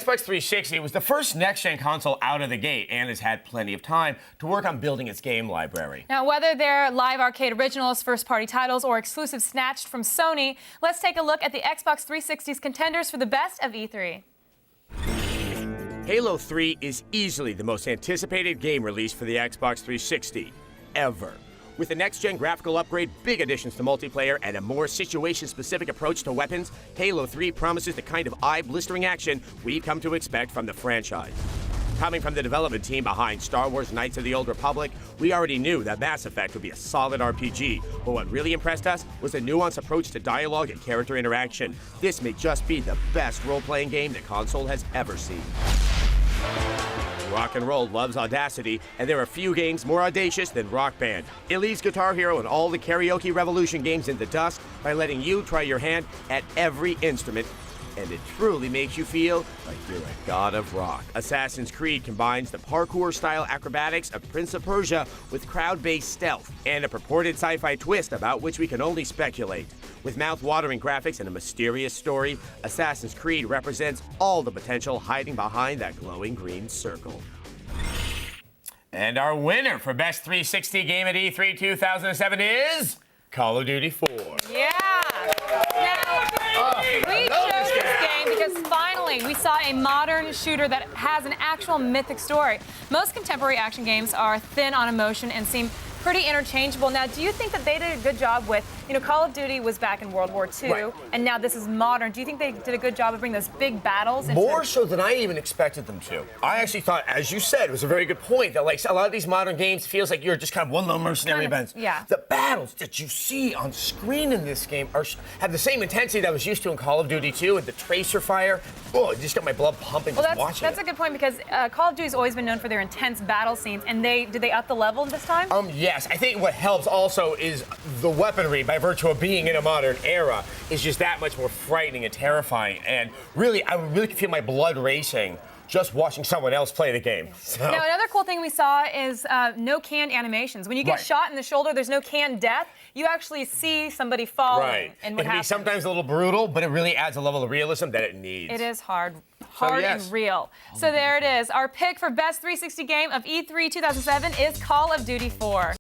Xbox 360 was the first next-gen console out of the gate and has had plenty of time to work on building its game library. Now, whether they're live arcade originals, first-party titles, or exclusives snatched from Sony, let's take a look at the Xbox 360's contenders for the best of E3. Halo 3 is easily the most anticipated game release for the Xbox 360 ever. With the next-gen graphical upgrade, big additions to multiplayer, and a more situation-specific approach to weapons, Halo 3 promises the kind of eye-blistering action we've come to expect from the franchise. Coming from the development team behind Star Wars Knights of the Old Republic, we already knew that Mass Effect would be a solid RPG, but what really impressed us was the nuanced approach to dialogue and character interaction. This may just be the best role-playing game the console has ever seen. Rock and roll loves audacity, and there are few games more audacious than Rock Band. It leaves Guitar Hero and all the Karaoke Revolution games in the dust by letting you try your hand at every instrument, and it truly makes you feel like you're a god of rock. Assassin's Creed combines the parkour-style acrobatics of Prince of Persia with crowd-based stealth, and a purported sci-fi twist about which we can only speculate. With mouth-watering graphics and a mysterious story, Assassin's Creed represents all the potential hiding behind that glowing green circle. And our winner for Best 360 Game at E3 2007 is Call of Duty 4. Yeah. Now, we chose this game because finally we saw a modern shooter that has an actual mythic story. Most contemporary action games are thin on emotion and seem pretty interchangeable. Now, do you think that they did a good job with, Call of Duty was back in World War II, right, and now this is modern. Do you think they did a good job of bringing those big battles into More so than I even expected them to. I actually thought, as you said, it was a very good point, that like a lot of these modern games feels like you're just kind of one little mercenary events. Yeah. The battles that you see on screen in this game have the same intensity that I was used to in Call of Duty 2, and the tracer fire. Oh, it just got my blood pumping just watching that's a good point, because Call of Duty's always been known for their intense battle scenes, and did they up the level this time? Yes. I think what helps also is the weaponry, by virtue of being in a modern era, is just that much more frightening and terrifying. And really, I really could feel my blood racing just watching someone else play the game. So. Now, another cool thing we saw is no canned animations. When you get shot in the shoulder, there's no canned death. You actually see somebody falling. Right. And what it can be sometimes a little brutal, but it really adds a level of realism that it needs. It is hard yes. and real. So there it is. Our pick for Best 360 Game of E3 2007 is Call of Duty 4.